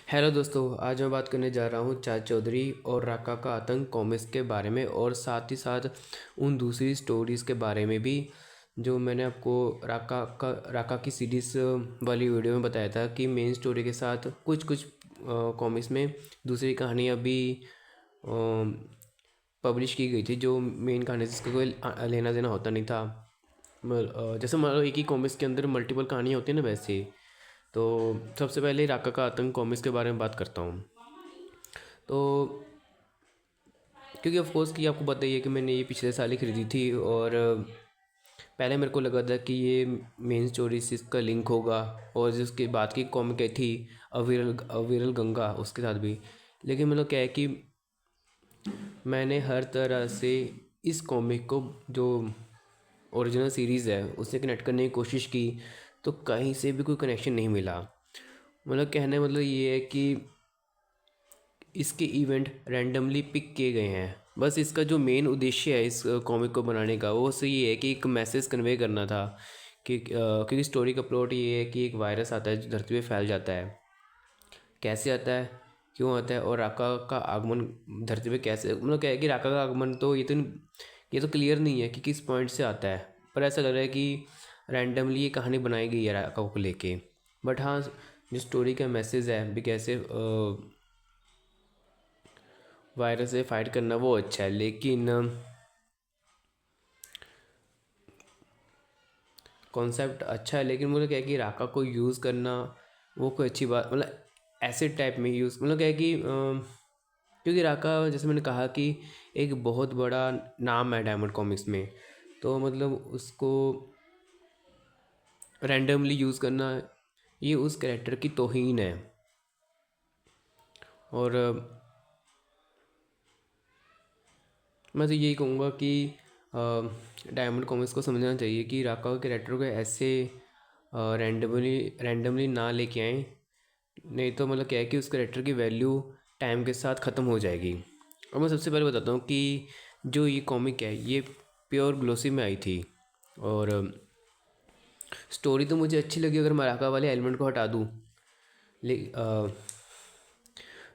Hello दोस्तों, आज मैं बात करने जा रहा हूँ चाचा चौधरी और राका का आतंक कॉमिक्स के बारे में और साथ ही साथ उन दूसरी स्टोरीज़ के बारे में भी जो मैंने आपको राका की सीरीज़ वाली वीडियो में बताया था कि मेन स्टोरी के साथ कुछ कुछ कॉमिक्स में दूसरी कहानियाँ भी पब्लिश की गई थी जो मेन कहानी से इसका कोई लेना देना होता नहीं था। जैसे मान लो एक ही कॉमिक्स के अंदर मल्टीपल कहानियाँ होती हैं ना, वैसे। तो सबसे पहले राका का आतंक कॉमिक्स के बारे में बात करता हूँ। तो क्योंकि ऑफ कोर्स कि आपको पता ही है कि मैंने ये पिछले साल ही खरीदी थी और पहले मेरे को लगा था कि ये मेन स्टोरी से इसका लिंक होगा और जिसके बाद की कॉमिक आई थी अविरल अविरल गंगा, उसके साथ भी। लेकिन मतलब क्या है कि मैंने हर तरह से इस कॉमिक को जो ओरिजिनल सीरीज़ है उससे कनेक्ट करने की कोशिश की, तो कहीं से भी कोई कनेक्शन नहीं मिला। मतलब कहने मतलब ये है कि इसके इवेंट रैंडमली पिक किए गए हैं। बस इसका जो मेन उद्देश्य है इस कॉमिक को बनाने का वो सही है कि एक मैसेज कन्वे करना था कि क्योंकि स्टोरी का प्लॉट ये है कि एक वायरस आता है जो धरती पे फैल जाता है। कैसे आता है, क्यों आता है और राका का आगमन धरती पे कैसे, मतलब क्या है कि राका का आगमन तो ये तो क्लियर नहीं है कि किस पॉइंट से आता है। पर ऐसा लग रहा है कि रैंडमली ये कहानी बनाई गई है राका को लेके। बट हाँ, जो स्टोरी का मैसेज है भी कैसे वायरस से फाइट करना वो अच्छा है, लेकिन कॉन्सेप्ट अच्छा है। लेकिन मुझे क्या है कि राका को यूज़ करना वो कोई अच्छी बात, मतलब ऐसे टाइप में यूज़, मतलब क्या है कि क्योंकि राका जैसे मैंने कहा कि एक बहुत बड़ा नाम है डायमंड कॉमिक्स में। तो मतलब उसको रैंडमली यूज़ करना ये उस कैरेक्टर की तौहीन है। और मैं तो यही कहूँगा कि डायमंड कॉमिक्स को समझना चाहिए कि राका के कैरेक्टर को ऐसे रैंडमली रैंडमली ना लेके आएँ। नहीं तो मतलब क्या है कि उस कैरेक्टर की वैल्यू टाइम के साथ ख़त्म हो जाएगी। और मैं सबसे पहले बताता हूँ कि जो ये कॉमिक है ये प्योर ग्लोसी में आई थी। और स्टोरी तो मुझे अच्छी लगी अगर मैं राका वाले एलिमेंट को हटा दूँ। ले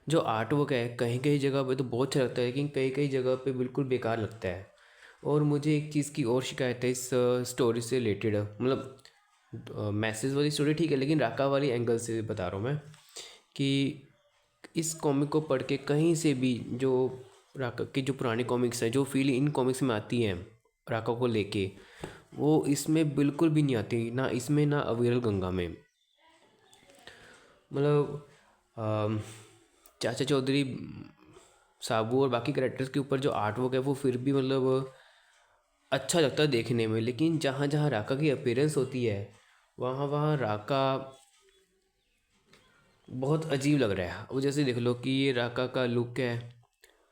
जो आर्ट वर्क है कहीं कहीं जगह पे तो बहुत अच्छा लगता है, लेकिन कई कई जगह पे बिल्कुल बेकार लगता है। और मुझे एक चीज़ की और शिकायत है इस स्टोरी से रिलेटेड, मतलब मैसेज वाली स्टोरी ठीक है, लेकिन राका वाली एंगल से बता रहा हूँ मैं कि इस कॉमिक को पढ़ के कहीं से भी जो राका की जो पुरानी कॉमिक्स है जो फील इन कॉमिक्स में आती हैं राका को लेके, वो इसमें बिल्कुल भी नहीं आती, ना इसमें ना अविरल गंगा में। मतलब चाचा चौधरी साबू और बाकी कैरेक्टर्स के ऊपर जो आर्ट वर्क है वो फिर भी मतलब अच्छा लगता है देखने में। लेकिन जहाँ जहाँ राका की अपीयरेंस होती है वहाँ वहाँ राका बहुत अजीब लग रहा है। वो जैसे देख लो कि ये राका का लुक है,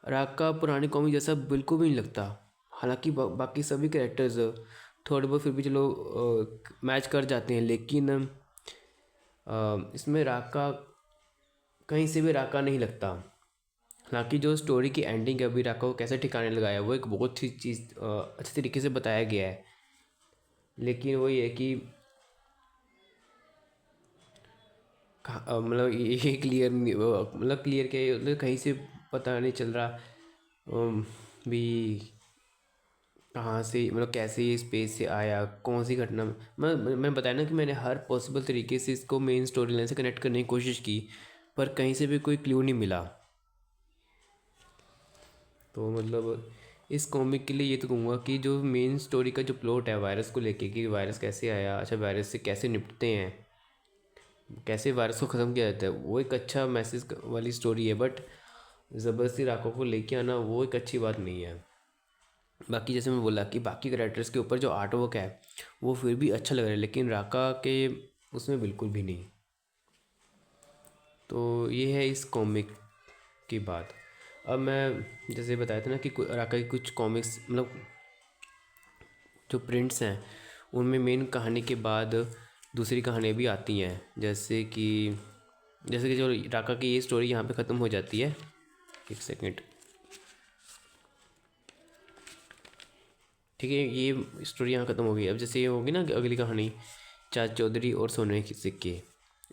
राका पुरानी कॉमिक जैसा बिल्कुल भी नहीं लगता। हालांकि बाकी सभी कैरेक्टर्स थोड़े बहुत फिर भी चलो मैच कर जाते हैं, लेकिन इसमें राका कहीं से भी राका नहीं लगता। हालांकि जो स्टोरी की एंडिंग है अभी राका को कैसे ठिकाने लगाया वो एक बहुत ही चीज़ अच्छे तरीके से बताया गया है। लेकिन वही है कि मतलब ये क्लियर मतलब क्लियर क्या है, मतलब कहीं से पता नहीं चल रहा भी कहाँ से, मतलब कैसे ये स्पेस से आया, कौन सी घटना में। मैं बताया ना कि मैंने हर पॉसिबल तरीके से इसको मेन स्टोरी लाइन से कनेक्ट करने की कोशिश की, पर कहीं से भी कोई क्लू नहीं मिला। तो मतलब इस कॉमिक के लिए ये तो कहूँगा कि जो मेन स्टोरी का जो प्लॉट है वायरस को लेके कि वायरस कैसे आया, अच्छा वायरस से कैसे निपटते हैं, कैसे वायरस को ख़त्म किया जाता है, वो एक अच्छा मैसेज वाली स्टोरी है। बट ज़बरदस्ती राकों को लेके आना वो एक अच्छी बात नहीं है। बाकी जैसे मैं बोला कि बाकी कैरेक्टर्स के ऊपर जो आर्ट वर्क है वो फिर भी अच्छा लग रहा है, लेकिन राका के उसमें बिल्कुल भी नहीं। तो ये है इस कॉमिक की बात। अब मैं जैसे बताया था ना कि राका की कुछ कॉमिक्स मतलब जो प्रिंट्स हैं उनमें मेन कहानी के बाद दूसरी कहानियाँ भी आती हैं। जैसे कि जो राका की ये स्टोरी यहाँ पे ख़त्म हो जाती है। एक सेकेंड, ठीक है, ये स्टोरी यहाँ ख़त्म हो गई। अब जैसे ये होगी ना अगली कहानी चाचा चौधरी और सोने के सिक्के,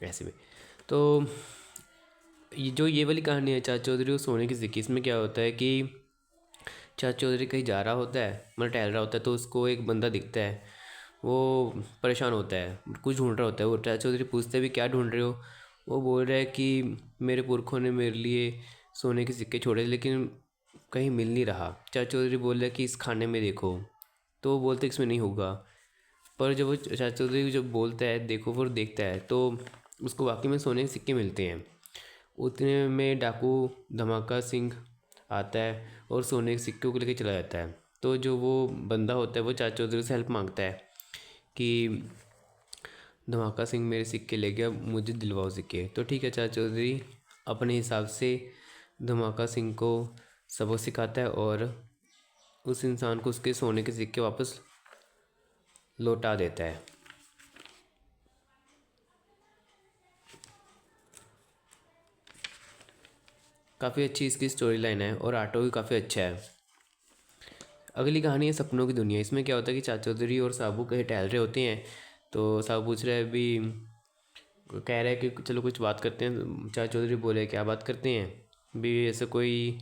ऐसे में। तो ये वाली कहानी है चाचा चौधरी और सोने की सिक्की, इसमें क्या होता है कि चाचा चौधरी कहीं जा रहा होता है, मतलब टहल रहा होता है, तो उसको एक बंदा दिखता है। वो परेशान होता है, कुछ ढूंढ रहा होता है। वो चाचा चौधरी पूछते हैं भी क्या ढूंढ रहे हो। वो बोल रहा है कि मेरे पुरखों ने मेरे लिए सोने के सिक्के छोड़े लेकिन कहीं मिल नहीं रहा। चाचा चौधरी बोल रहा है कि इस खाने में देखो। तो वो बोलते इसमें नहीं होगा। पर जब वो चाचा चौधरी जब बोलता है देखो, वो देखता है तो उसको वाकई में सोने के सिक्के मिलते हैं। उतने में डाकू धमाका सिंह आता है और सोने के सिक्कों को लेकर चला जाता है। तो जो वो बंदा होता है वो चाचा चौधरी से हेल्प मांगता है कि धमाका सिंह मेरे सिक्के ले गया, मुझे दिलवाओ सिक्के। तो ठीक है, चाचा चौधरी अपने हिसाब से धमाका सिंह को सबक सिखाता है और उस इंसान को उसके सोने के सिक्के वापस लौटा देता है। काफ़ी अच्छी इसकी स्टोरी लाइन है और आटो भी काफ़ी अच्छा है। अगली कहानी है सपनों की दुनिया। इसमें क्या होता है कि चाचा चौधरी और साबू कहीं टहल रहे होते हैं। तो साबू पूछ रहा है अभी, कह रहा है कि चलो कुछ बात करते हैं। चाचा चौधरी बोले क्या बात करते हैं भी, ऐसे कोई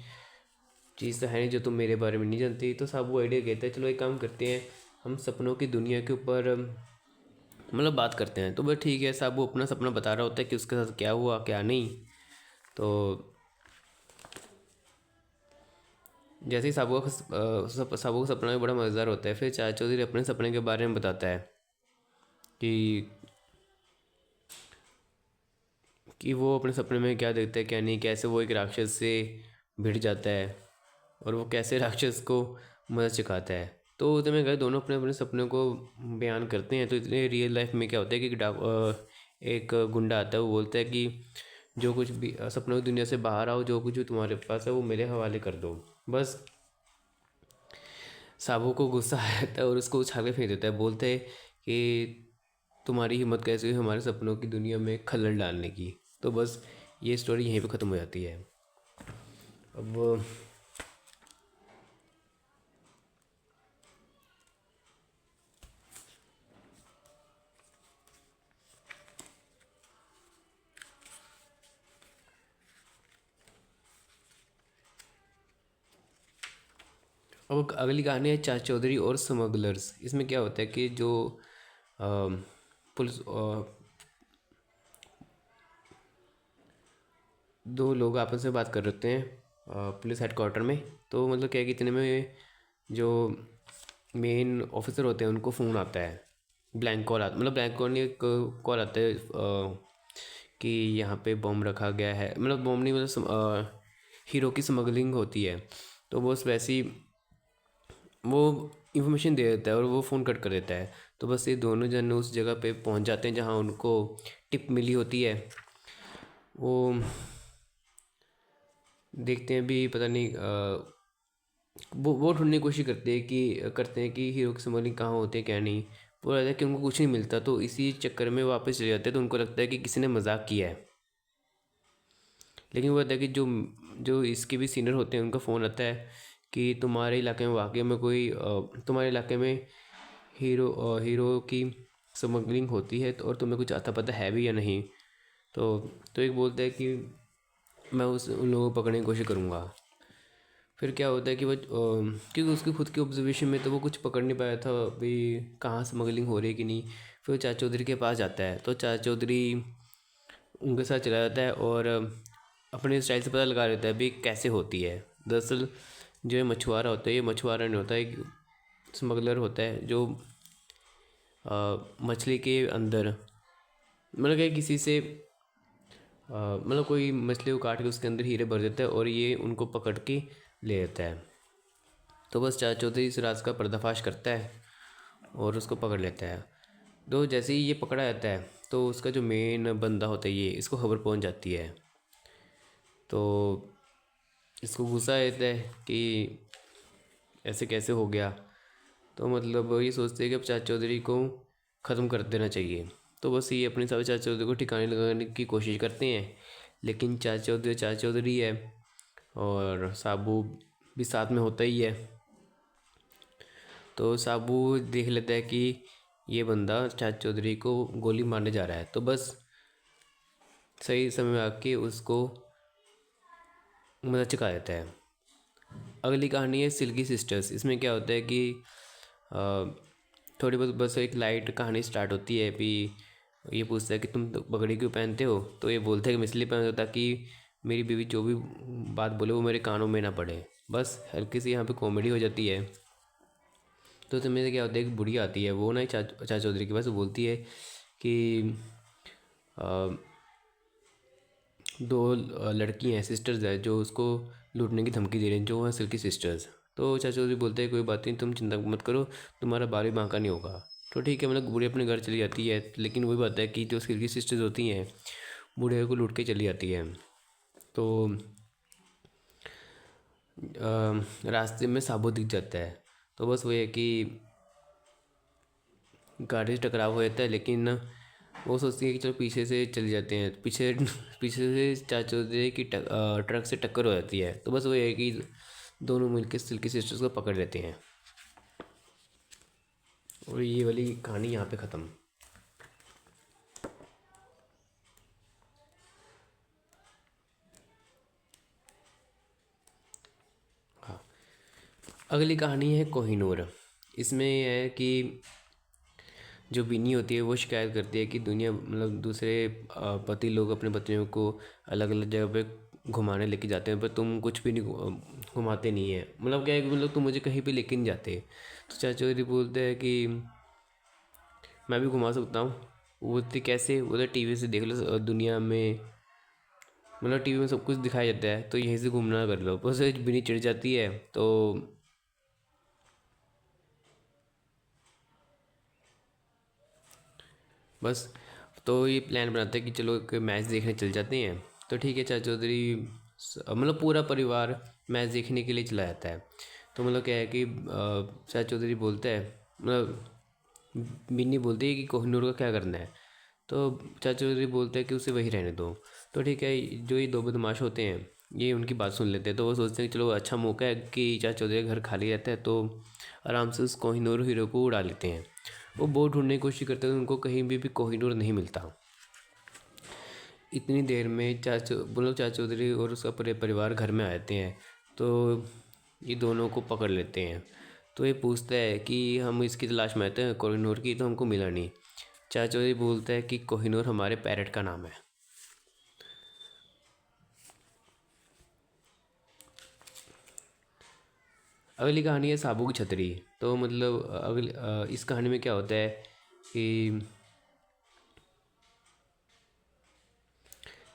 चीज़ तो है नहीं जो तुम मेरे बारे में नहीं जानती। तो साबू आइडिया कहता है चलो एक काम करते हैं, हम सपनों की दुनिया के ऊपर मतलब बात करते हैं। तो बस ठीक है, साबू अपना सपना बता रहा होता है कि उसके साथ क्या हुआ क्या नहीं। तो जैसे ही साबू का सपना भी बड़ा मज़ेदार होता है। फिर चाचा चौधरी अपने सपने के बारे में बताता है कि वो अपने सपने में क्या देखता है क्या नहीं, कैसे वो एक राक्षस से भिड़ जाता है और वो कैसे राक्षस को मदद सिखाता है। तो उसमें गए दोनों अपने अपने सपने को बयान करते हैं। तो इतने रियल लाइफ में क्या होता है कि एक गुंडा आता है, वो बोलता है कि जो कुछ भी सपनों की दुनिया से बाहर आओ, जो कुछ भी तुम्हारे पास है वो मेरे हवाले कर दो। बस साबू को गुस्सा आ जाता है और उसको उछाल के फेंक देता है। बोलते हैं कि तुम्हारी हिम्मत कैसे हुई हमारे सपनों की दुनिया में खलल डालने की। तो बस ये स्टोरी यहीं पे ख़त्म हो जाती है। अब अगली कहानी है चाचा चौधरी और स्मगलर्स। इसमें क्या होता है कि जो पुलिस दो लोग आपस में बात कर रहे होते हैं पुलिस हेडक्वार्टर में। तो मतलब क्या है कि इतने में जो मेन ऑफिसर होते हैं उनको फ़ोन आता है, ब्लैंक कॉल आता, मतलब ब्लैंक कॉल नहीं, एक कॉल आता है कि यहाँ पे बम रखा गया है। मतलब बम नहीं, मतलब हीरो की स्मगलिंग होती है। तो बस वैसे ही वो इंफॉर्मेशन दे देता है और वो फ़ोन कट कर देता है। तो बस ये दोनों जन उस जगह पे पहुंच जाते हैं जहां उनको टिप मिली होती है। वो देखते हैं भी, पता नहीं वो ढूंढने की कोशिश करते हैं कि हीरो की स्मगलिंग कहाँ होती है क्या नहीं। वो रहता है कि उनको कुछ नहीं मिलता, तो इसी चक्कर में वापस चले जाते हैं। तो उनको लगता है कि किसी ने मजाक किया है। लेकिन वो कहता है कि जो जो इसके भी सीनियर होते हैं उनका फ़ोन आता है कि तुम्हारे इलाके में वाकई में कोई तुम्हारे इलाके में हीरो की स्मगलिंग होती है, और तुम्हें कुछ आता पता है भी या नहीं। तो एक बोलता है कि मैं उन लोगों को पकड़ने की कोशिश करूँगा। फिर क्या होता है कि वो क्योंकि उसकी खुद की ऑब्जर्वेशन में तो वो कुछ पकड़ नहीं पाया था भाई कहाँ स्मगलिंग हो रही है कि नहीं। फिर वो चाचा चौधरी के पास जाता है। तो चाचा चौधरी उनके साथ चला जाता है और अपने स्टाइल से पता लगा लेता है भी कैसे होती है। दरअसल जो ये मछुआरा होता है, ये मछुआरा नहीं होता, एक स्मगलर होता है जो मछली के अंदर, मतलब कि किसी से मतलब कोई मछली को काट के उसके अंदर हीरे भर देता है और ये उनको पकड़ के ले जाता है। तो बस चाचा चौधरी इस राज का पर्दाफाश करता है और उसको पकड़ लेता है। तो जैसे ही ये पकड़ा जाता है तो उसका जो मेन बंदा होता है ये इसको खबर पहुंच जाती है। तो इसको गुस्सा आता है कि ऐसे कैसे हो गया। तो मतलब ये सोचते हैं कि अब चाचा चौधरी को ख़त्म कर देना चाहिए। तो बस ये अपने हिसाब से चाचा चौधरी को ठिकाने लगाने की कोशिश करते हैं। लेकिन चाचा चौधरी है और साबू भी साथ में होता ही है। तो साबू देख लेता है कि ये बंदा चाचा चौधरी को गोली मारने जा रहा है। तो बस सही समय में आके उसको मज़ा चुका देता है। अगली कहानी है सिल्की सिस्टर्स। इसमें क्या होता है कि अ, थोड़ी बहुत बस एक लाइट कहानी स्टार्ट होती है। अभी ये पूछता है कि तुम तो पगड़ी क्यों पहनते हो, तो ये बोलते हैं कि मैं इसलिए पहनता हूँ ताकि मेरी बीवी जो भी बात बोले वो मेरे कानों में ना पड़े। बस हल्की सी यहाँ पे कॉमेडी हो जाती है। तो उसमें से क्या होता है, एक बुढ़ी आती है, वो ना एक चाचा चौधरी के पास, वो बोलती है कि अ, दो लड़की हैं, सिस्टर्स हैं, जो उसको लूटने की धमकी दे रही हैं, जो हैं सिल्की सिस्टर्स। तो चाचा चौधरी बोलते हैं कोई बात नहीं, तुम चिंता मत करो, तुम्हारा बाल भी बांका नहीं होगा। तो ठीक है, मतलब बूढ़ी अपने घर चली जाती है, लेकिन वही बात है कि जो सिल्की सिस्टर्स होती हैं बूढ़े को लूट के चली जाती है। तो रास्ते में साबू दिख जाता है। तो बस वही है कि गाड़ी से टकराव हो जाता है, लेकिन वो सोचती है कि चलो पीछे से चले जाते हैं, पीछे पीछे से चाचा होते कि ट्रक से टक्कर हो जाती है। तो बस वो है कि दोनों मिलकर सिल्की सिस्टर्स को पकड़ लेते हैं, और ये वाली कहानी यहाँ पे ख़त्म। हाँ, अगली कहानी है कोहिनूर। इसमें यह है कि जो बीनी होती है वो शिकायत करती है कि दुनिया मतलब दूसरे पति लोग अपने पत्नियों को अलग अलग जगह पे घुमाने लेके जाते हैं, पर तुम कुछ भी नहीं घुमाते नहीं है। मतलब क्या है कि मतलब तुम मुझे कहीं पे लेके नहीं जाते। तो चाचा चौधरी बोलते हैं कि मैं भी घुमा सकता हूँ। वो बोलती कैसे, बोले टीवी से देख लो, दुनिया में मतलब टीवी में सब कुछ दिखाया जाता है, तो यहीं से घूमना कर लो। बस बिनी चिढ़ जाती है। तो बस तो ये प्लान बनाते हैं कि चलो एक मैच देखने चल जाते हैं। तो ठीक है, चाचा चौधरी मतलब पूरा परिवार मैच देखने के लिए चला जाता है। तो मतलब क्या है कि चाचा चौधरी बोलता है, मतलब मिन्नी बोलती है कि कोहिनूर का क्या करना है। तो चाचा चौधरी बोलते हैं कि उसे वही रहने दो। तो ठीक है, जो ये दो बदमाश होते हैं ये उनकी बात सुन लेते हैं। तो वो सोचते हैं कि चलो अच्छा मौका है कि चाचा चौधरी का घर खाली रहता है, तो आराम से उस कोहिनूर हीरो को उड़ा लेते हैं। वो बहुत ढूंढने की कोशिश करते हैं, उनको कहीं भी कोहिनूर नहीं मिलता। इतनी देर में चाचा चौधरी और उसका पूरे परिवार घर में आते हैं। तो ये दोनों को पकड़ लेते हैं। तो ये पूछता है कि हम इसकी तलाश में आते हैं कोहिनूर की, तो हमको मिला नहीं। चाचा चौधरी बोलता है कि कोहिनूर हमारे पैरट का नाम है। अगली कहानी है साबू की छतरी। तो मतलब इस कहानी में क्या होता है कि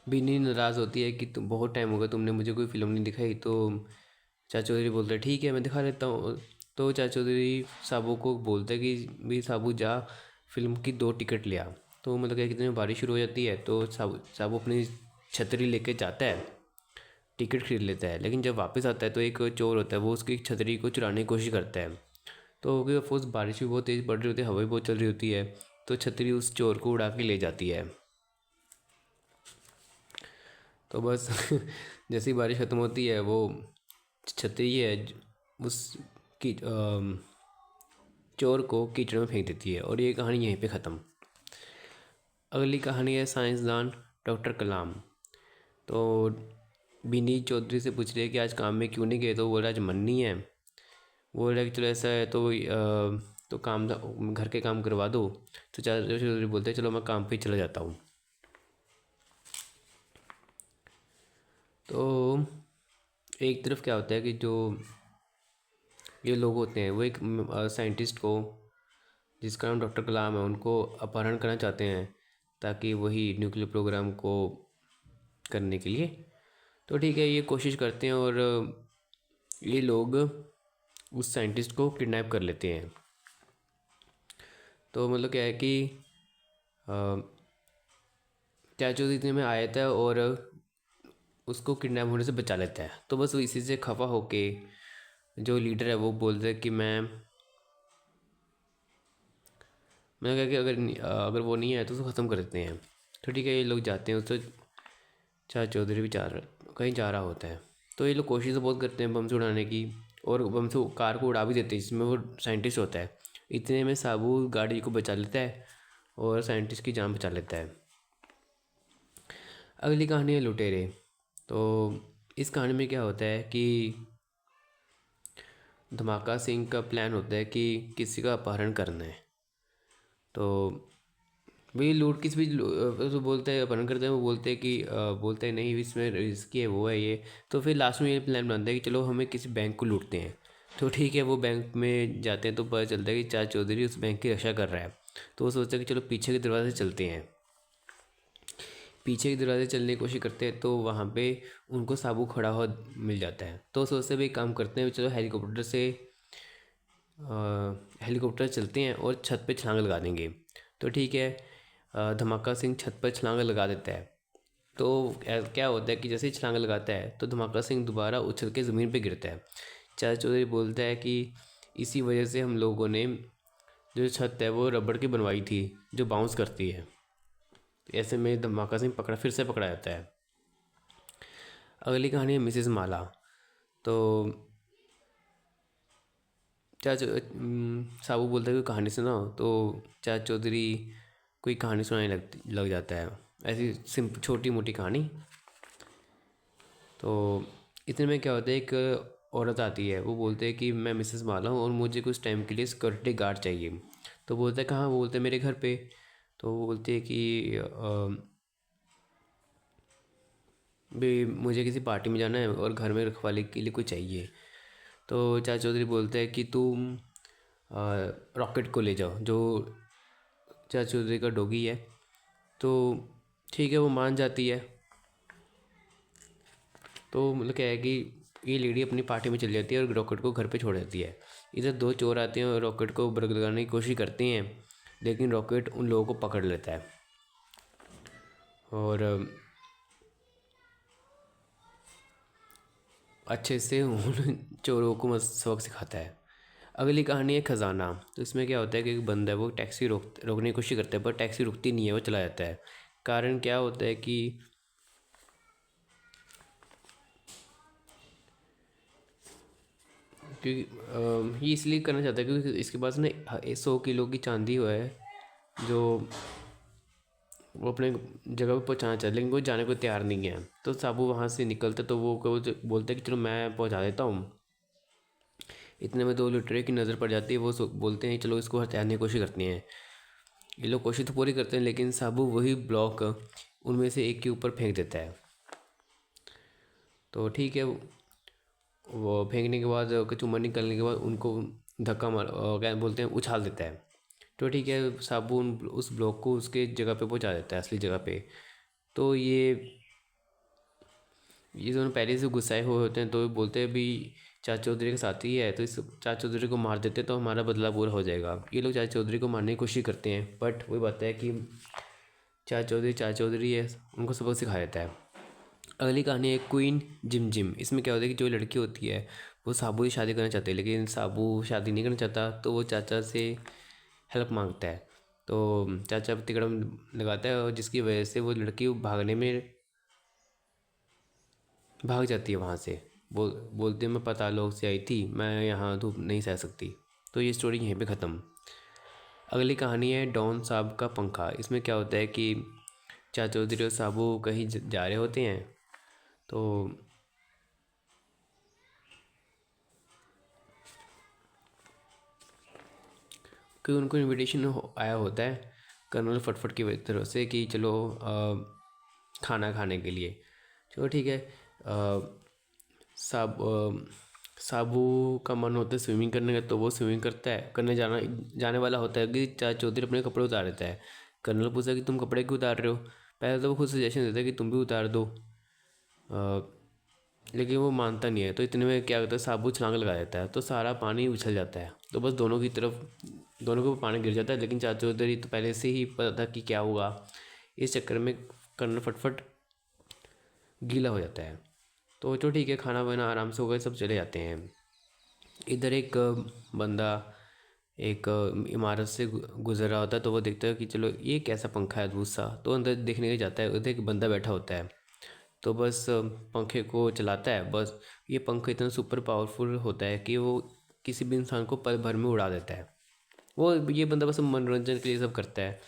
बीनी नाराज़ होती है कि तुम बहुत टाइम हो गया तुमने मुझे कोई फ़िल्म नहीं दिखाई। तो चाचा चौधरी बोलते हैं ठीक है मैं दिखा देता हूँ। तो चाचा चौधरी साबू को बोलते हैं कि भाई साबू जा फिल्म की 2 टिकट ले आ। तो मतलब क्या कितने में बारिश शुरू हो जाती है, तो साबू साबू अपनी छतरी लेके जाता है, टिकट खरीद लेता है। लेकिन जब वापस आता है तो एक चोर होता है, वो उसकी छतरी को चुराने की कोशिश करता है। तो क्योंकि ऑफकोर्स बारिश भी बहुत तेज़ पड़ रही होती है, हवा भी बहुत चल रही होती है, तो छतरी उस चोर को उड़ा के ले जाती है। तो बस जैसी बारिश ख़त्म होती है, वो छतरी है उस की चोर को कीचड़ में फेंक देती है, और ये कहानी यहीं पे ख़त्म। अगली कहानी है साइंसदान डॉक्टर कलाम। तो बीनी चौधरी से पूछ रही है कि आज काम में क्यों नहीं गए। तो वो बोल रहा आज मन नहीं है। वो बोल रहा कि चलो ऐसा है तो तो काम घर के काम करवा दो। तो चाचा चौधरी बोलते हैं चलो मैं काम पे चला जाता हूँ। तो एक तरफ क्या होता है कि जो ये लोग होते हैं वो एक साइंटिस्ट को, जिसका नाम डॉक्टर कलाम है, उनको अपहरण करना चाहते हैं, ताकि वही न्यूक्लियर प्रोग्राम को करने के लिए। तो ठीक है, ये कोशिश करते हैं, और ये लोग उस साइंटिस्ट को किडनैप कर लेते हैं। तो मतलब क्या है कि चाचू इतने में आया था और उसको किडनैप होने से बचा लेता है। तो बस वो इसी से खफा होके जो लीडर है वो बोलता है कि मैं कहा कि अगर वो नहीं आया तो उसको ख़त्म कर देते हैं। तो ठीक है, ये लोग जाते हैं, उससे चाचा चौधरी भी कहीं जा रहा होता है। तो ये लोग कोशिश तो बहुत करते हैं बम से उड़ाने की, और बम से कार को उड़ा भी देते हैं जिसमें वो साइंटिस्ट होता है। इतने में साबू गाड़ी को बचा लेता है और साइंटिस्ट की जान बचा लेता है। अगली कहानी है लुटेरे। तो इस कहानी में क्या होता है कि धमाका सिंह का प्लान होता है कि किसी का अपहरण करना है। तो वही लूट किस भी तो बोलते हैं अपहरण करते हैं, वो बोलते हैं कि बोलते हैं नहीं इसमें रिस्की है वो है ये। तो फिर लास्ट में ये प्लान बनाते हैं कि चलो हमें किसी बैंक को लूटते हैं। तो ठीक है, वो बैंक में जाते हैं तो पता चलता है कि चाचा चौधरी उस बैंक की रक्षा कर रहा है। तो वो सोचते हैं कि चलो पीछे के दरवाजे से चलते हैं। पीछे के दरवाजे चलने की कोशिश करते हैं तो वहाँ पे उनको साबू खड़ा हुआ मिल जाता है। तो सोचते भी एक काम करते हैं, चलो हेलीकॉप्टर से हेलीकॉप्टर चलते हैं और छत पे छलांग लगा देंगे। तो ठीक है, धमाका सिंह छत पर छलांग लगा देता है। तो क्या होता है कि जैसे ही छलांग लगाता है तो धमाका सिंह दोबारा उछल के ज़मीन पे गिरता है। चाचा चौधरी बोलता है कि इसी वजह से हम लोगों ने जो छत है वो रबड़ की बनवाई थी जो बाउंस करती है। ऐसे में धमाका सिंह फिर से पकड़ा जाता है। अगली कहानी है मिसेस माला। तो साबू बोलता है कि कहानी सुनाओ। तो चाचा चौधरी कोई कहानी सुनाने लग जाता है, ऐसी छोटी मोटी कहानी। तो इतने में क्या होता है, एक औरत आती है, वो बोलते हैं कि मैं मिसेस माला हूँ और मुझे कुछ टाइम के लिए सिक्योरिटी गार्ड चाहिए। तो बोलता है कहाँ, वो बोलते हैं मेरे घर पे। तो वो बोलते हैं कि भी मुझे किसी पार्टी में जाना है और घर में रखवाली के लिए कोई चाहिए। तो चाचा चौधरी बोलते हैं कि तुम रॉकेट को ले जाओ, जो चाचा चौधरी का डॉगी है। तो ठीक है, वो मान जाती है। तो मतलब क्या है कि ये लेडी अपनी पार्टी में चली जाती है और रॉकेट को घर पे छोड़ देती है। इधर दो चोर आते हैं और रॉकेट को बरग लगाने की कोशिश करते हैं, लेकिन रॉकेट उन लोगों को पकड़ लेता है और अच्छे से उन चोरों को सबक सिखाता है। अगली कहानी है खजाना। तो इसमें क्या होता है कि एक बंदा है, वो टैक्सी रोकने की कोशिश करता है पर टैक्सी रुकती नहीं है, वो चला जाता है। कारण क्या होता है कि क्योंकि ये इसलिए करना चाहता है क्योंकि इसके पास ना 100 किलो की चांदी हुआ है, जो वो अपने जगह पे पहुंचाना चाहता है, लेकिन कोई जाने को तैयार नहीं है। तो साबू वहाँ से निकलता तो वो बोलता है कि चलो मैं पहुंचा देता हूँ। इतने में दो लुटेरे की नज़र पड़ जाती है, वो बोलते हैं चलो इसको हथियाने की कोशिश करते हैं। ये लोग कोशिश तो पूरी करते हैं, लेकिन साबू वही ब्लॉक उनमें से एक के ऊपर फेंक देता है। तो ठीक है, वो फेंकने के बाद कचूमर निकलने के बाद उनको धक्का मार क्या बोलते हैं, उछाल देता है। तो ठीक है, साबू उस ब्लॉक को उसके जगह पे पहुंचा देता है, असली जगह पे। तो ये दोनों पहले से गुस्साए हुए होते हैं, तो बोलते हैं भी चाचा चौधरी के साथ ही है तो इस चाचा चौधरी को मार देते तो हमारा बदला पूरा हो जाएगा। ये लोग चाचा चौधरी को मारने की कोशिश करते हैं, बट वही बात है कि चाचा चौधरी है, उनको सबक सिखा देता है। अगली कहानी है क्वीन जिम जिम। इसमें क्या होता है कि जो लड़की होती है वो साबू से शादी करना चाहती है, लेकिन साबू शादी नहीं करना चाहता, तो वो चाचा से हेल्प मांगता है। तो चाचा तिकड़म लगाता है और जिसकी वजह से वो लड़की भाग जाती है वहाँ से। बोलते मैं पातालोक से आई थी, मैं यहाँ धूप नहीं सह सकती। तो ये स्टोरी यहीं पे ख़त्म। अगली कहानी है डॉन साहब का पंखा। इसमें क्या होता है कि चाचा चौधरी और साबू कहीं जा रहे होते हैं। तो कि उनको इनविटेशन आया होता है कर्नल फटफट की तरफ से कि चलो खाना खाने के लिए। चलो ठीक है, साब साबू का मन होता है स्विमिंग करने का, तो वो स्विमिंग करने जाने वाला होता है कि चाचा चौधरी अपने कपड़े उतार देता है। कर्नल पूछा कि तुम कपड़े क्यों उतार रहे हो। पहले तो वो खुद सजेशन देता है कि तुम भी उतार दो, लेकिन वो मानता नहीं है। तो इतने में क्या होता है, साबू छलांग लगा देता है तो सारा पानी उछल जाता है। तो बस दोनों के ऊपर पानी गिर जाता है, लेकिन चाचा चौधरी तो पहले से ही पता था कि क्या होगा। इस चक्कर में कर्नल फटफट गीला हो जाता है। तो ठीक है, खाना वाना आराम से हो गए, सब चले जाते हैं। इधर एक बंदा एक इमारत से गुजर रहा होता है, तो वो देखता है कि चलो ये कैसा पंखा है अद्भुत सा। तो अंदर देखने के जाता है, उधर एक बंदा बैठा होता है। तो बस पंखे को चलाता है। बस ये पंखा इतना सुपर पावरफुल होता है कि वो किसी भी इंसान को पल भर में उड़ा देता है। वो ये बंदा बस मनोरंजन के लिए सब करता है।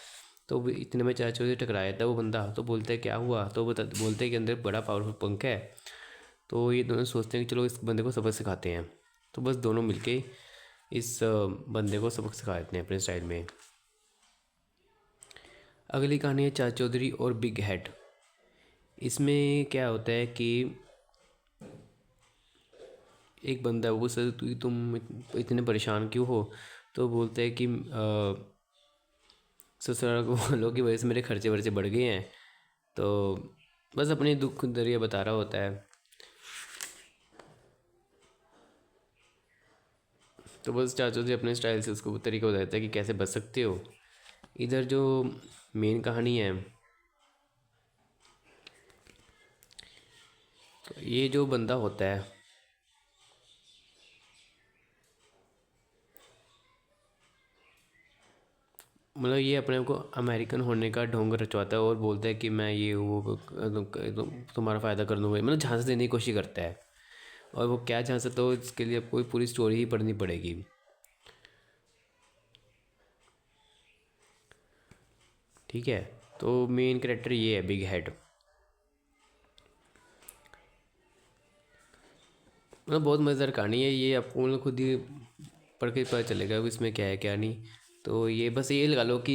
तो इतने में चाचा से टकराया था वो बंदा। तो बोलता है क्या हुआ, तो बोलते हैं कि अंदर बड़ा पावरफुल पंखा है। तो ये दोनों सोचते हैं कि चलो इस बंदे को सबक सिखाते हैं। तो बस दोनों मिलके इस बंदे को सबक सिखा देते हैं अपने स्टाइल में। अगली कहानी है चाचा चौधरी और बिग हेड। इसमें क्या होता है कि एक बंदा है, वो सर तुम इतने परेशान क्यों हो? तो बोलते हैं कि ससुराल वालों की वजह से मेरे खर्चे वर्चे बढ़ गए हैं। तो बस अपनी दुख दरिया बता रहा होता है। तो बस चाचा जी अपने स्टाइल से उसको तरीका बताता है कि कैसे बच सकते हो। इधर जो मेन कहानी है, तो ये जो बंदा होता है, मतलब ये अपने आप को अमेरिकन होने का ढोंग रचवाता है और बोलता है कि मैं ये वो तुम्हारा फ़ायदा कर दूँगा, मतलब झांसा देने की कोशिश करता है। और वो क्या झांसा, तो इसके लिए आपको पूरी स्टोरी ही पढ़नी पड़ेगी। ठीक है, तो मेन कैरेक्टर ये है बिग हेड। मतलब बहुत मज़ेदार कहानी है ये, आपको मतलब खुद ही पढ़ के पता चलेगा कि इसमें क्या है क्या नहीं। तो ये बस ये लगा लो कि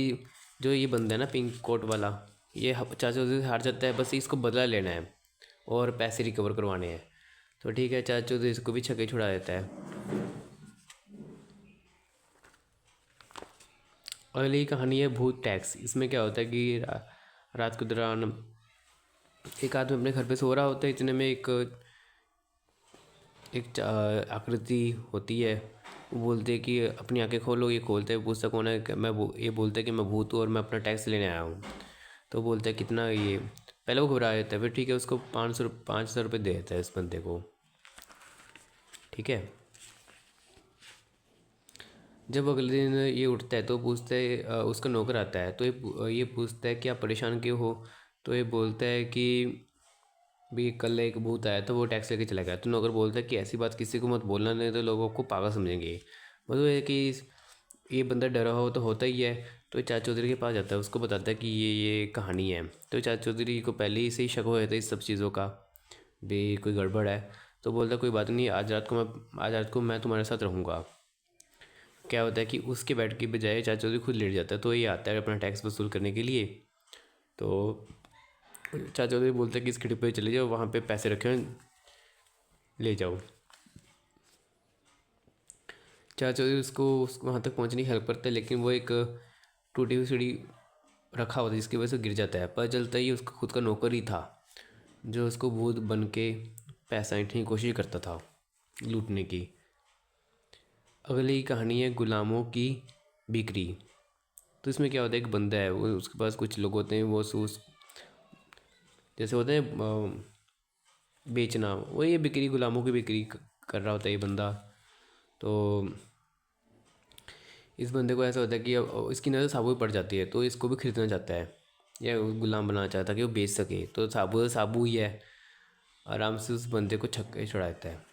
जो ये बंदा है ना पिंक कोट वाला, ये चाचा चौधरी से हार जाता है, बस इसको बदला लेना है और पैसे रिकवर करवाने हैं। तो ठीक है, चाचा चौधरी इसको भी छक्के छुड़ा देता है। अगली कहानी है भूत टैक्स। इसमें क्या होता है कि रात के दौरान एक आदमी अपने घर पे सो रहा होता है, इतने में एक आकृति होती है। वो बोलते हैं कि अपनी आंखें खोलो, ये खोलते हैं, पूछता कौन है, ये बोलते हैं कि मैं भूत हूँ और मैं अपना टैक्स लेने आया हूँ। तो बोलता है कितना, ये पहले वो घबरा जाता है, फिर ठीक है उसको 500 रुपये दे देता है इस बंदे को। ठीक है, जब अगले दिन ये उठता है तो पूछता है, उसका नौकर आता है तो ये पूछता है कि आप परेशान क्यों हो? तो ये बोलता है कि भी कल एक भूत आया तो वो टैक्स लेके चला गया। तो नौकर बोलता है कि ऐसी बात किसी को मत बोलना, नहीं तो लोगों को पागल समझेंगे। मतलब ये कि ये बंदा डरा हो तो होता ही है। तो ये चाचा चौधरी के पास जाता है, उसको बताता है कि ये कहानी है। तो चाचा चौधरी को पहले ही से ही शक हो जाता है इस सब चीज़ों का, भी कोई गड़बड़ है। तो बोलता है कोई बात नहीं, आज रात को मैं तुम्हारे साथ रहूँगा। क्या होता है कि उसके बेड की बजाय चाचा चौधरी खुद लेट जाता है, तो ये आता है अपना टैक्स वसूल करने के लिए। तो चाचा चौधरी बोलते हैं कि इस खिड़की पे चले जाओ, वहाँ पे पैसे रखे हैं, ले जाओ। चाचा चौधरी उसको वहाँ तक पहुँचने की हेल्प करता है, लेकिन वो एक टूटी हुई सीढ़ी रखा होता है जिसकी वजह से गिर जाता है। पता चलता है ये उसका खुद का नौकर ही था, जो उसको भूत बन के पैसा ऐंठने की कोशिश करता था, लूटने की। अगली कहानी है गुलामों की बिक्री। तो इसमें क्या होता है, एक बंदा है, वो उसके पास कुछ लोग होते हैं, वो सूस जैसे होते हैं बेचना, वो ये बिक्री, गुलामों की बिक्री कर रहा होता है ये बंदा। तो इस बंदे को ऐसा होता है कि अब इसकी नज़र साबू पे पड़ जाती है, तो इसको भी खरीदना चाहता है या गुलाम बनाना चाहता है कि वो बेच सके। तो साबू ही है, आराम से उस बंदे को छक्के छुड़ा देता है।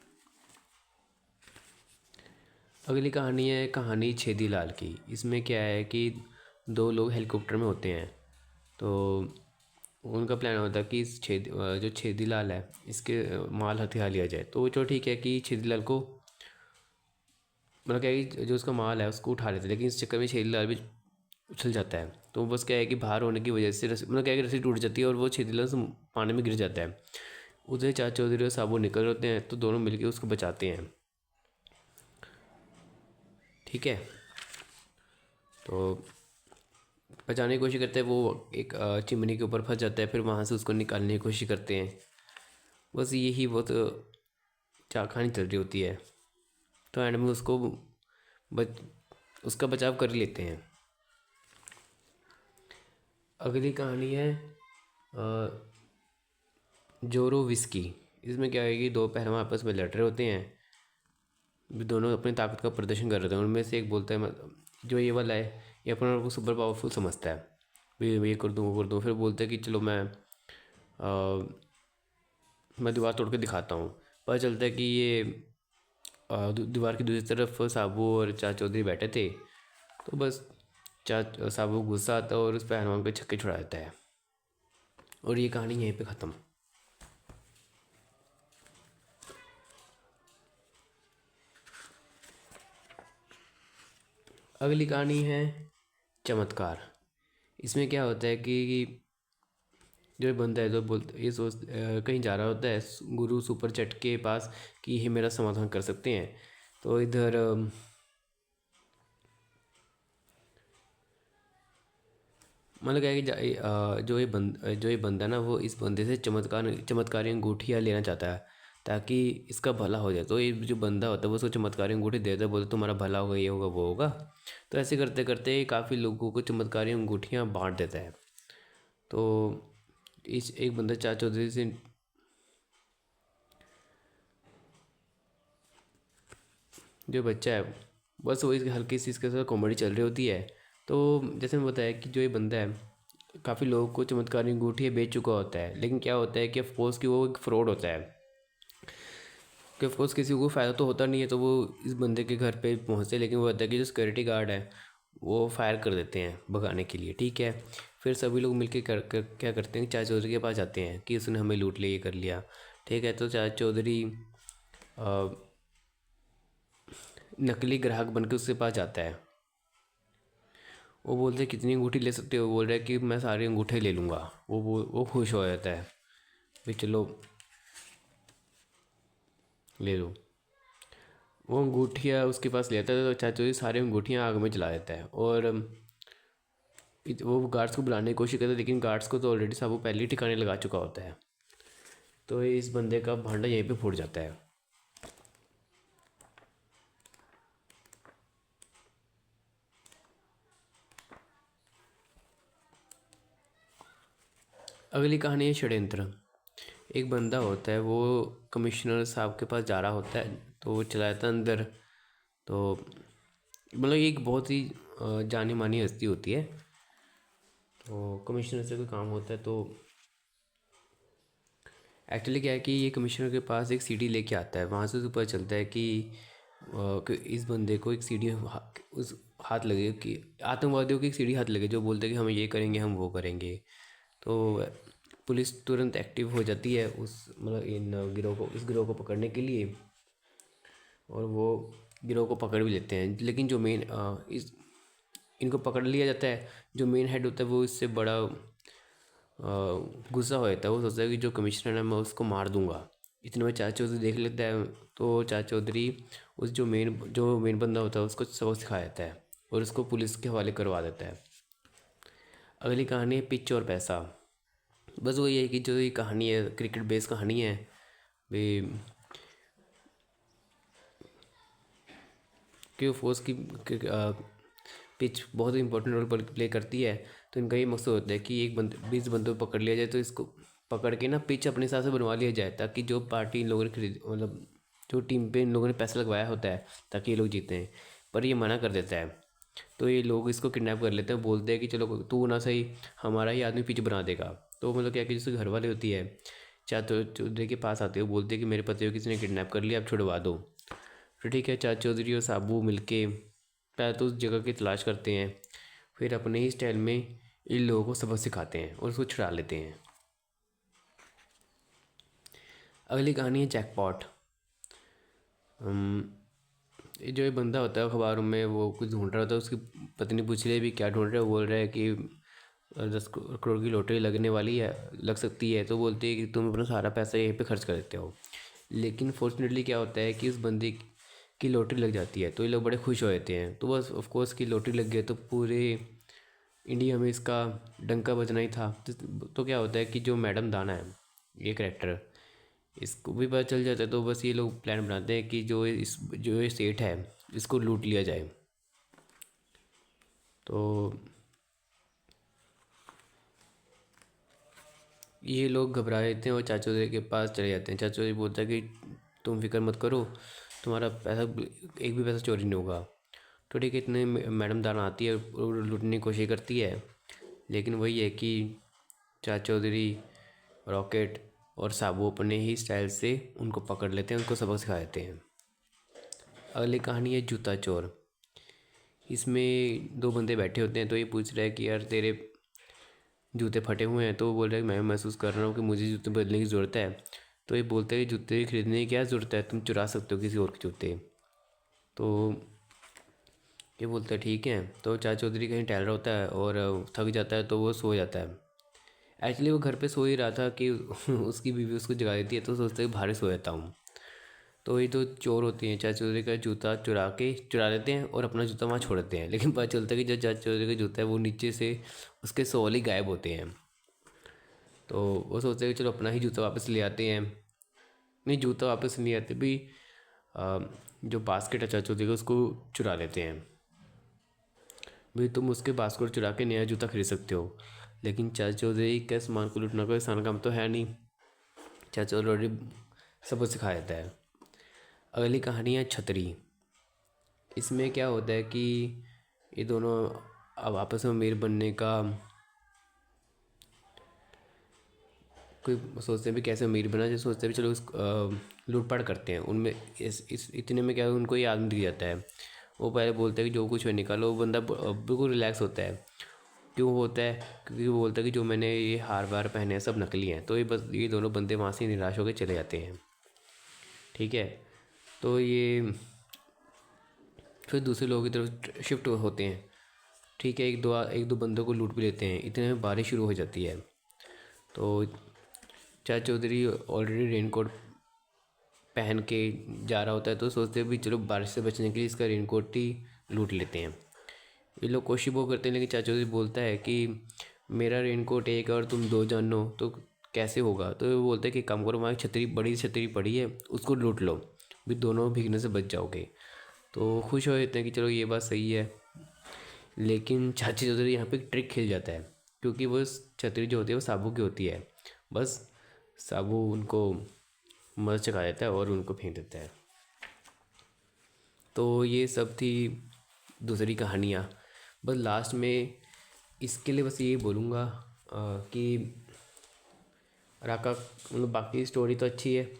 अगली कहानी है कहानी छेदी लाल की। इसमें क्या है कि दो लोग हेलीकॉप्टर में होते हैं। तो उनका प्लान होता है कि जो छेदी लाल है इसके माल हथियार लिया जाए। तो वो चलो ठीक है कि छेदी लाल को, मतलब क्या है कि जो उसका माल है उसको उठा लेते हैं, लेकिन इस चक्कर में छेदी लाल भी उछल जाता है। तो बस क्या है कि बाहर होने की वजह से मतलब क्या है कि रस्सी टूट जाती है और वो छेदी लाल पानी में गिर जाता है। उधर चाचा चौधरी और साबू निकल होते हैं, तो दोनों मिलकर उसको बचाते हैं। ठीक है, तो बचाने की कोशिश करते हैं, वो एक चिमनी के ऊपर फंस जाता है, फिर वहाँ से उसको निकालने की कोशिश करते हैं। बस यही बहुत चार कहानी चल रही होती है। तो एंड में बच उसका बचाव कर ही लेते हैं। अगली कहानी है जोरो विस्की। इसमें क्या है कि दो पहलवान आपस में लड़ रहे होते हैं, दोनों अपनी ताकत का प्रदर्शन कर रहे थे। उनमें से एक बोलता है, जो ये वाला है, ये अपने आप को सुपर पावरफुल समझता है, भी ये कर दूँ वो कर दूँ। फिर बोलता है कि चलो मैं दीवार तोड़ के दिखाता हूँ। पता चलता है कि ये दीवार की दूसरी तरफ साबू और चाचा चौधरी बैठे थे। तो बस साबू गुस्सा आता है और उस पहलवान पे छक्के छुड़ा देता है, और ये कहानी यहीं पे ख़त्म। अगली कहानी है चमत्कार। इसमें क्या होता है कि जो बंदा है तो ये कहीं जा रहा होता है गुरु सुपर चट के पास कि ये मेरा समाधान कर सकते हैं। तो इधर मतलब क्या है कि जो ये बंदा ना वो इस बंदे से चमत्कारी अंगूठियाँ लेना चाहता है ताकि इसका भला हो जाए। तो ये जो बंदा होता है वो उसको चमत्कारी अंगूठी देता है, बोलता तुम्हारा भला होगा, ये होगा वो होगा। तो ऐसे करते करते काफ़ी लोगों को चमत्कारी अंगूठियाँ बांट देता है। तो इस एक बंदा चाचा चौधरी से जो बच्चा है बस वो इसके हल्की सी इसके साथ कॉमेडी चल रही होती है। तो जैसे मैं बताया कि जो ये बंदा है काफ़ी लोगों को चमत्कारी अंगूठी बेच चुका होता है, लेकिन क्या होता है कि ऑफकोर्स कि वो एक फ्रॉड होता है कि ऑफकोर्स किसी को फ़ायदा तो होता नहीं है। तो वो इस बंदे के घर पे पहुंचते हैं, लेकिन वो होता है कि जो सिक्योरिटी गार्ड है वो फायर कर देते हैं भगाने के लिए। ठीक है, फिर सभी लोग मिलकर क्या करते हैं, चाचा चौधरी के पास जाते हैं कि उसने हमें लूट लिया, ये कर लिया। ठीक है, तो चाचा चौधरी नकली ग्राहक बन के उसके पास जाता है। वो बोलते हैं कितनी अंगूठी ले सकते हो, बोल रहा है कि मैं सारे अंगूठे ले लूँगा। वो खुश हो जाता है, भाई चलो ले लो। वो अंगूठियाँ उसके पास ले आता है तो चाचू जी सारी अंगूठियाँ आग में जला देता है। और वो गार्ड्स को बुलाने की कोशिश करता है, लेकिन गार्ड्स को तो ऑलरेडी सब वो पहले ही ठिकाने लगा चुका होता है। तो इस बंदे का भांडा यहीं पे फूट जाता है। अगली कहानी है षड्यंत्र। एक बंदा होता है वो कमिश्नर साहब के पास जा रहा होता है, तो वो चला जाता है अंदर। तो मतलब ये एक बहुत ही जानी मानी हस्ती होती है। तो कमिश्नर से कोई काम होता है। तो एक्चुअली क्या है कि ये कमिश्नर के पास एक सीडी लेके आता है, वहाँ से उसे पता चलता है कि इस बंदे को एक सीडी उस हाथ लगे कि आतंकवादियों की एक सीडी हाथ लगे जो बोलते हैं कि हम ये करेंगे हम वो करेंगे। तो पुलिस तुरंत एक्टिव हो जाती है उस मतलब इन गिरोह को इस गिरोह को पकड़ने के लिए, और वो गिरोह को पकड़ भी लेते हैं। लेकिन जो मेन इस इनको पकड़ लिया जाता है, जो मेन हेड होता है वो इससे बड़ा गुस्सा हो जाता है। वो सोचता है कि जो कमिश्नर है मैं उसको मार दूंगा। इतने में चाचा चौधरी देख लेता है, तो चाचा चौधरी उस जो मेन बंदा होता है उसको सबक सिखा देता है और उसको पुलिस के हवाले करवा देता है। अगली कहानी है पिच और पैसा। बस वही है कि जो ये कहानी है क्रिकेट बेस्ड कहानी है भाई, कि फोर्स की पिच बहुत इंपॉर्टेंट रोल प्ले करती है। तो इनका ये मकसद होता है कि एक बंदे 20 बंदों को पकड़ लिया जाए, तो इसको पकड़ के ना पिच अपने हिसाब से बनवा लिया जाए ताकि जो पार्टी इन लोगों ने खरीद मतलब जो टीम पे इन लोगों ने पैसा लगवाया होता है ताकि ये लोग जीते हैं। पर ये मना कर देता है। तो ये लोग इसको किडनैप कर लेते हैं, बोलते हैं कि चलो तू ना सही हमारा ही आदमी पिच बना देगा। तो मतलब क्या कि जैसे घर वाले होती है चाचा चौधरी के पास आते हो, बोलते हैं कि मेरे पति को किसी ने किडनैप कर लिया, अब छुड़वा दो। तो ठीक है, चाचा चौधरी और साबू मिलके पहले तो उस जगह की तलाश करते हैं, फिर अपने ही स्टाइल में इन लोगों को सबक सिखाते हैं और उसको छुड़ा लेते हैं। अगली कहानी है जैकपॉट। ये जो ये बंदा होता है अखबारों में वो कुछ ढूंढ रहा होता है, उसकी पत्नी पूछ रही है भी क्या ढूंढ रहे हो, बोल रहा है कि 10 करोड़ की लॉटरी लगने वाली है, लग सकती है। तो बोलती है कि तुम अपना सारा पैसा यहीं पे खर्च कर देते हो। लेकिन फॉर्चुनेटली क्या होता है कि उस बंदे की लॉटरी लग जाती है, तो ये लोग बड़े खुश हो जाते हैं। तो बस ऑफ कोर्स की लॉटरी लग गई तो पूरे इंडिया में इसका डंका बजना ही था। तो क्या होता है कि जो मैडम दाना है ये करेक्टर, इसको भी पता चल जाता है। तो बस ये लोग प्लान बनाते हैं कि जो ये सेठ है इसको लूट लिया जाए। तो ये लोग घबरा जाते हैं और चाचा जी के पास चले जाते हैं। चाचा जी बोलता है कि तुम फिक्र मत करो, तुम्हारा पैसा एक भी पैसा चोरी नहीं होगा। तो ठीक है, इतने मैडम दाना आती है और लूटने की कोशिश करती है, लेकिन वही है कि चाचा चौधरी रॉकेट और साबू अपने ही स्टाइल से उनको पकड़ लेते हैं, उनको सबक सिखा देते हैं। अगली कहानी है जूता चोर। इसमें दो बंदे बैठे होते हैं, तो ये पूछ रहा है कि यार तेरे जूते फटे हुए हैं। तो वो बोल रहा है कि मैं महसूस कर रहा हूँ कि मुझे जूते बदलने की ज़रूरत है। तो ये बोलते हैं कि जूते खरीदने की क्या ज़रूरत है, तुम चुरा सकते हो किसी और के जूते। तो ये बोलता है ठीक है। तो चाचा चौधरी कहीं टहल रहा होता है और थक जाता है तो वो सो जाता है। एक्चुअली वो घर पे सो ही रहा था कि उसकी बीवी उसको जगा देती है, तो सोचता है कि बाहर ही सो जाता हूँ। तो ये तो चोर होते हैं, चाचा चौधरी का जूता चुरा लेते हैं और अपना जूता वहाँ छोड़ देते हैं। लेकिन पता चलता है कि जो चाचा चौधरी का जूता है वो नीचे से उसके सोल ही गायब होते हैं। तो वो सोचते हैं कि चलो अपना ही जूता वापस ले आते हैं। नहीं, जूता वापस नहीं आते भी, अ, जो बास्केट है चाचा चौधरी का उसको चुरा लेते हैं। भाई तुम उसके बास्केट चुरा के नया जूता खरीद सकते हो, लेकिन चाचा चौधरी का सामान को लूटना कोई आसान काम तो है नहीं। चाचा चौधरी सबको सिखा देता है। अगली कहानी है छतरी। इसमें क्या होता है कि ये दोनों अब आपस में अमीर बनने का कोई सोचते हैं भी कैसे अमीर बना, जैसे सोचते हैं भी चलो लूटपाट करते हैं। उनमें इस इतने में क्या है, उनको ये आदमी दिख जाता है। वो पहले बोलते हैं कि जो कुछ है निकालो। वो बंदा बिल्कुल रिलैक्स होता है। क्यों होता है? क्योंकि वो बोलता है कि जो मैंने ये हार बार पहने हैं सब नकली हैं। तो ये दोनों बंदे वहाँ से निराश होकर चले जाते हैं। ठीक है। तो ये फिर दूसरे लोगों की तरफ शिफ्ट होते हैं। ठीक है, एक दो बंदों को लूट भी लेते हैं। इतने में बारिश शुरू हो जाती है। तो चाचा चौधरी ऑलरेडी रेनकोट पहन के जा रहा होता है, तो सोचते हैं भी चलो बारिश से बचने के लिए इसका रेनकोट ही लूट लेते हैं। ये लोग कोशिश वो करते हैं, लेकिन चाचा चौधरी बोलता है कि मेरा रेनकोट एक है और तुम दो जानो तो कैसे होगा। तो वो बोलते हैं कि काम करो, हमारी छतरी बड़ी छतरी पड़ी है उसको लूट लो, भी दोनों भीगने से बच जाओगे। तो खुश हो जाते हैं कि चलो ये बात सही है। लेकिन चाचा चौधरी यहाँ पे एक ट्रिक खेल जाता है, क्योंकि वो छतरी जो होती है वो साबू की होती है। बस साबू उनको मर चखा देता है और उनको फेंक देता है। तो ये सब थी दूसरी कहानियाँ। बस लास्ट में इसके लिए बस यही बोलूँगा कि राका मतलब बाकी स्टोरी तो अच्छी है,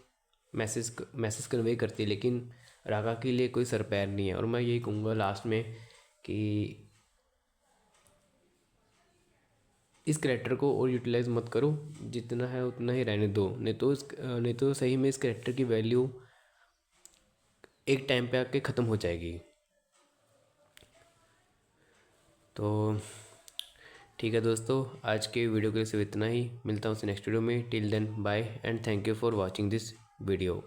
मैसेज कन्वे करती है, लेकिन राका के लिए कोई सर पैर नहीं है। और मैं यही कहूँगा लास्ट में कि इस कैरेक्टर को और यूटिलाइज मत करो, जितना है उतना ही रहने दो। नहीं तो सही में इस कैरेक्टर की वैल्यू एक टाइम पे आके ख़त्म हो जाएगी। तो ठीक है दोस्तों, आज के वीडियो के लिए सिर्फ इतना ही। मिलता हूँ नेक्स्ट वीडियो में। Till then bye and thank you for watching this video.